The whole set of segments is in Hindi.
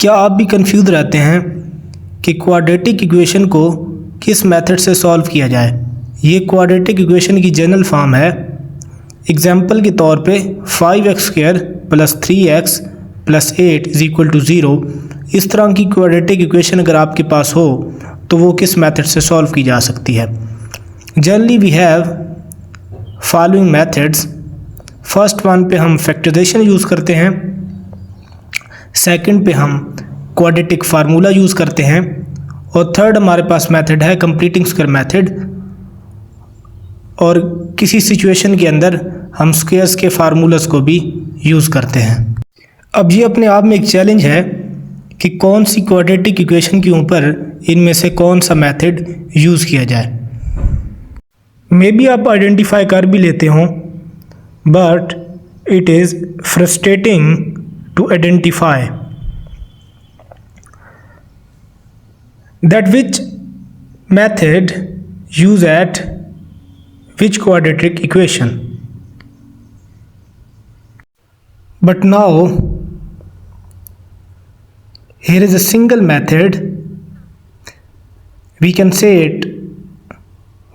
क्या आप भी कंफ्यूज रहते हैं कि क्वाड्रेटिक इक्वेशन को किस मेथड से सॉल्व किया जाए? ये क्वाड्रेटिक इक्वेशन की जनरल फॉर्म है। एग्जाम्पल के तौर पे 5x² + 3x + 8 = 0। इस तरह की क्वाड्रेटिक इक्वेशन अगर आपके पास हो तो वो किस मेथड से सॉल्व की जा सकती है? Generally we have following methods. First one पे हम फैक्टराइजेशन यूज़ करते हैं, सेकंड पे हम क्वाड्रेटिक फार्मूला यूज़ करते हैं और थर्ड हमारे पास मेथड है कंप्लीटिंग स्क्वायर मेथड। और किसी सिचुएशन के अंदर हम स्क्वायर्स के फार्मूलास को भी यूज़ करते हैं। अब ये अपने आप में एक चैलेंज है कि कौन सी क्वाड्रेटिक इक्वेशन के ऊपर इनमें से कौन सा मेथड यूज़ किया जाए। मे बी आप आइडेंटिफाई कर भी लेते हों, but it is frustrating to identify that which method use at which quadratic equation. But now here is a single method, we can say it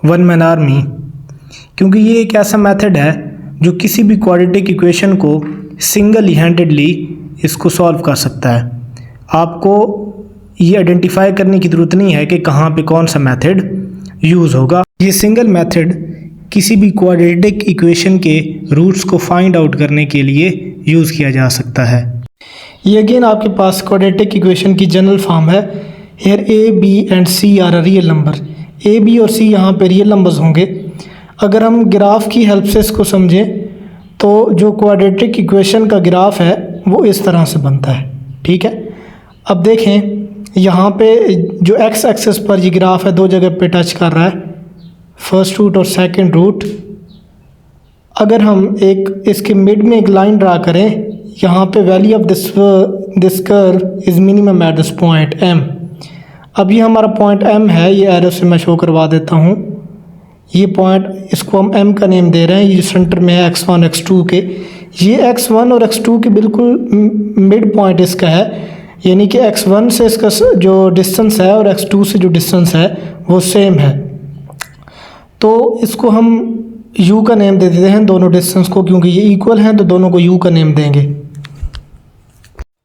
one man army, क्योंकि ये एक ऐसा मेथड है जो किसी भी क्वाड्रेटिक इक्वेशन को सिंगल हैंडेडली इसको सॉल्व कर सकता है। आपको ये आइडेंटिफाई करने की ज़रूरत नहीं है कि कहाँ पे कौन सा मेथड यूज़ होगा। ये सिंगल मेथड किसी भी क्वाड्रेटिक इक्वेशन के रूट्स को फाइंड आउट करने के लिए यूज़ किया जा सकता है। ये अगेन आपके पास क्वाड्रेटिक इक्वेशन की जनरल फॉर्म है। Here A B and C are a real number. A B और सी यहाँ पे रियल नंबर्स होंगे। अगर हम ग्राफ की हेल्प से इसको समझें तो जो क्वाड्रेटिक इक्वेशन का ग्राफ है वो इस तरह से बनता है। ठीक है, अब देखें यहाँ पे जो एक्स एक्सिस पर ये ग्राफ है दो जगह पे टच कर रहा है, फर्स्ट रूट और सेकंड रूट। अगर हम एक इसके मिड में एक लाइन ड्रा करें, यहाँ पे value of this curve is minimum at this point M. अब ये हमारा पॉइंट एम है, ये एरो से मैं शो करवा देता हूँ। ये पॉइंट, इसको हम एम का नेम दे रहे हैं। ये सेंटर में है x1 x2 के। ये x1 और x2 के बिल्कुल मिड पॉइंट इसका है, यानी कि x1 से इसका जो डिस्टेंस है और x2 से जो डिस्टेंस है वो सेम है। तो इसको हम u का नेम दे देते हैं दोनों डिस्टेंस को, क्योंकि ये इक्वल हैं तो दोनों को u का नेम देंगे।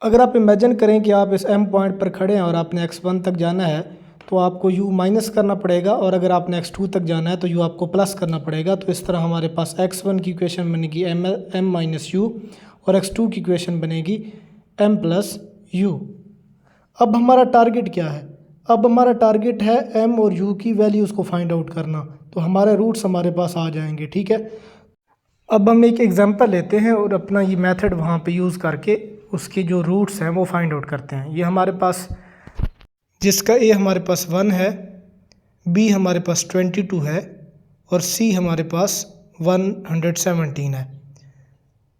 अगर आप इमेजिन करें कि आप इस m पॉइंट पर खड़े हैं और आपने x1 तक जाना है तो आपको u माइनस करना पड़ेगा, और अगर आपने x2 तक जाना है तो u आपको प्लस करना पड़ेगा। तो इस तरह हमारे पास x1 की इक्वेशन बनेगी m - u और x2 की इक्वेशन बनेगी m + u। अब हमारा टारगेट क्या है? अब हमारा टारगेट है m और u की वैल्यूज़ को फाइंड आउट करना। तो हमारे रूट्स हमारे पास आ जाएंगे। ठीक है, अब हम एक एग्जांपल लेते हैं और अपना ये मेथड वहाँ पे यूज़ करके उसके जो रूट्स हैं वो फाइंड आउट करते हैं। ये हमारे पास जिसका a हमारे पास 1 है, b हमारे पास 22 है और c हमारे पास 117 है।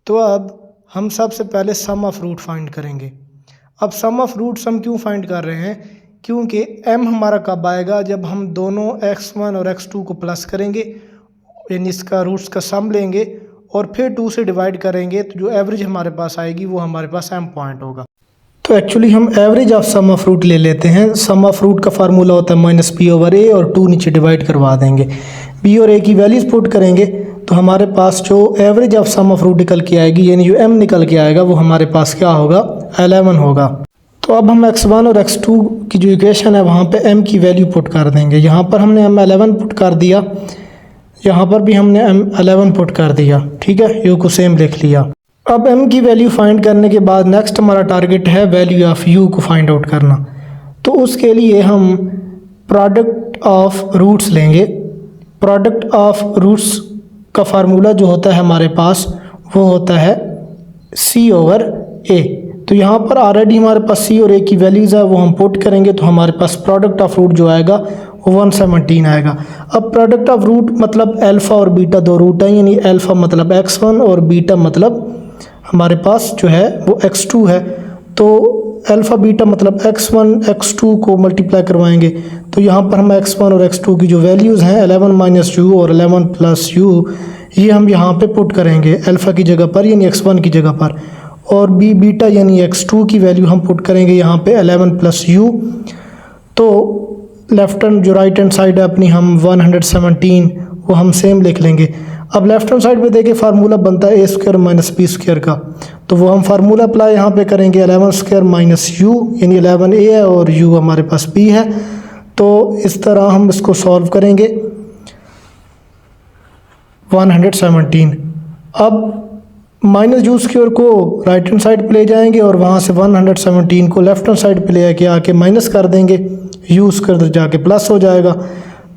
तो अब हम सबसे पहले सम ऑफ रूट फाइंड करेंगे। अब सम ऑफ रूट्स हम क्यों फाइंड कर रहे हैं? क्योंकि m हमारा कब आएगा? जब हम दोनों x1 और x2 को प्लस करेंगे, यानी इसका रूट्स का सम लेंगे और फिर 2 से डिवाइड करेंगे, तो जो एवरेज हमारे पास आएगी वो हमारे पास m पॉइंट होगा। तो एक्चुअली हम average of sum of root ले लेते हैं। सम ऑफ रूट का फार्मूला होता है -p/a और 2 नीचे डिवाइड करवा देंगे। b और a की वैल्यूज़ पुट करेंगे तो हमारे पास जो average of sum of root निकल के आएगी, यानी जो m निकल के आएगा वो हमारे पास क्या होगा? 11 होगा। तो अब हम x1 और x2 की जो इक्वेशन है वहाँ पे m की वैल्यू पुट कर देंगे। यहाँ पर हमने m11 पुट कर दिया, यहाँ पर भी हमने m11 पुट कर दिया। ठीक है, u को सेम लिख लिया। अब m की वैल्यू फाइंड करने के बाद नेक्स्ट हमारा टारगेट है वैल्यू ऑफ u को फाइंड आउट करना। तो उसके लिए हम प्रोडक्ट ऑफ रूट्स लेंगे। प्रोडक्ट ऑफ रूट्स का फार्मूला जो होता है हमारे पास वो होता है c/a। तो यहाँ पर ऑलरेडी हमारे पास c और a की वैल्यूज़ है, वो हम पुट करेंगे तो हमारे पास प्रोडक्ट ऑफ रूट जो आएगा वो 117 आएगा। अब प्रोडक्ट ऑफ रूट मतलब अल्फ़ा और बीटा दो रूट हैं, यानी अल्फ़ा मतलब x1 और बीटा मतलब हमारे पास जो है वो x2 है। तो अल्फ़ा बीटा मतलब x1 x2 को मल्टीप्लाई करवाएंगे तो यहाँ पर हम x1 और x2 की जो वैल्यूज़ हैं 11 - u और 11 + u, ये हम यहाँ पे पुट करेंगे अल्फ़ा की जगह पर, यानी x1 की जगह पर। और बी बीटा यानी x2 की वैल्यू हम पुट करेंगे यहाँ पे 11 प्लस u। तो लेफ्ट हैंड जो राइट हैंड साइड है अपनी हम 117 वो हम सेम लिख लेंगे। अब लेफ्ट हैंड साइड पे देखिए फार्मूला बनता है a² माइनस b² का, तो वो हम फार्मूला अप्लाई यहाँ पे करेंगे 11² माइनस u यानी 11a है और u हमारे पास b है। तो इस तरह हम इसको सॉल्व करेंगे 117। अब माइनस u² को राइट हैंड साइड पे ले जाएंगे और वहाँ से 117 को लेफ्ट हैंड साइड पे ले आके माइनस कर देंगे, u² जाके प्लस हो जाएगा।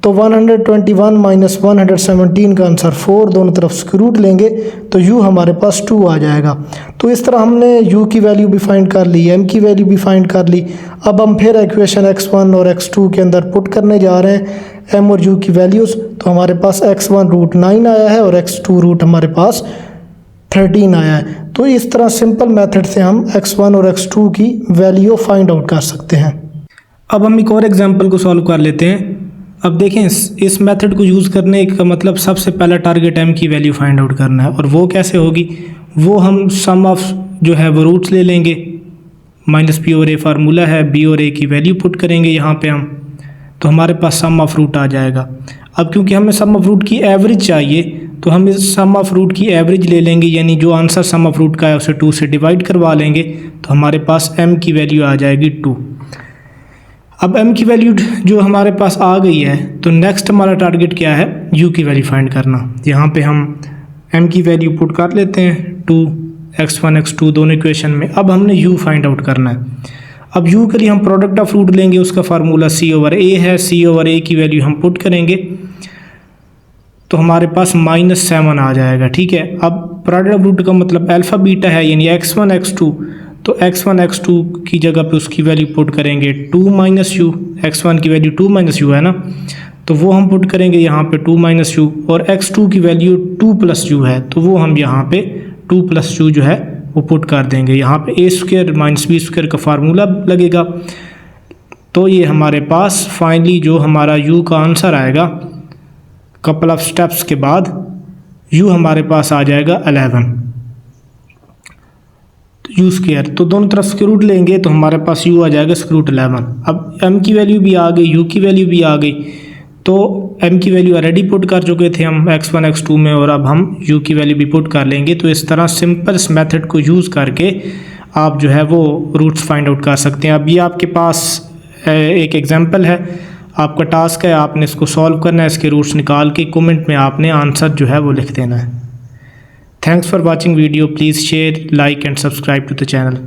तो 121 माइनस 117 का आंसर 4, दोनों तरफ स्क्वायर रूट लेंगे तो u हमारे पास 2 आ जाएगा। तो इस तरह हमने u की वैल्यू भी फाइंड कर ली, m की वैल्यू भी फाइंड कर ली। अब हम फिर इक्वेशन x1 और x2 के अंदर पुट करने जा रहे हैं m और u की वैल्यूज़। तो हमारे पास x1 रूट 9 आया है और x2 रूट हमारे पास 13 आया है। तो इस तरह सिंपल मेथड से हम x1 और x2 की वैल्यू फाइंड आउट कर सकते हैं। अब हम एक और एग्जांपल को सॉल्व कर लेते हैं। अब देखें इस मेथड को यूज़ करने का मतलब सबसे पहला टारगेट m की वैल्यू फाइंड आउट करना है। और वो कैसे होगी, वो हम सम ऑफ जो है वो रूट्स ले लेंगे, माइनस b और a फार्मूला है, b और a की वैल्यू पुट करेंगे यहाँ पे हम, तो हमारे पास सम ऑफ रूट आ जाएगा। अब क्योंकि हमें सम ऑफ रूट की एवरेज चाहिए तो हम इस सम ऑफ रूट की एवरेज ले लेंगे, यानी जो आंसर सम ऑफ रूट का है उसे 2 से डिवाइड करवा लेंगे, तो हमारे पास m की वैल्यू आ जाएगी 2। अब m की वैल्यू जो हमारे पास आ गई है तो नेक्स्ट हमारा टारगेट क्या है, u की वैल्यू फाइंड करना। यहाँ पे हम m की वैल्यू पुट कर लेते हैं 2, x1 x2 दोनों इक्वेशन में। अब हमने u फाइंड आउट करना है। अब u के लिए हम प्रोडक्ट ऑफ रूट लेंगे, उसका फार्मूला c/a है, c/a की वैल्यू हम पुट करेंगे तो हमारे पास -7 आ जाएगा। ठीक है, अब प्रोडक्ट ऑफ रूट का मतलब अल्फ़ा बीटा है यानी x1 x2, तो x1 x2 की जगह पे उसकी वैल्यू पुट करेंगे 2 माइनस u, x1 की वैल्यू 2 माइनस u है ना, तो वो हम पुट करेंगे यहाँ पे 2 माइनस u, और x2 की वैल्यू 2 प्लस u है तो वो हम यहाँ पे 2 प्लस u जो है वो पुट कर देंगे। यहाँ पे a² माइनस b² का फार्मूला लगेगा। तो ये हमारे पास फाइनली जो हमारा u का आंसर आएगा कपल ऑफ स्टेप्स के बाद u हमारे पास आ जाएगा 11, तो u², तो दोनों तरफ स्क्वायर रूट लेंगे तो हमारे पास u आ जाएगा स्क्वायर रूट 11। अब m की वैल्यू भी आ गई, u की वैल्यू भी आ गई, तो m की वैल्यू ऑलरेडी पुट कर चुके थे हम x1 x2 में, और अब हम u की वैल्यू भी पुट कर लेंगे। तो इस तरह सिंपल इस मेथड को यूज़ करके आप जो है वो रूट्स फाइंड आउट कर सकते हैं। अब ये आपके पास एक एग्जांपल है, आपका टास्क है आपने इसको सॉल्व करना है, इसके रूट्स निकाल के कमेंट में आपने आंसर जो है वो लिख देना है। Thanks for watching video, please share, like and subscribe to the channel.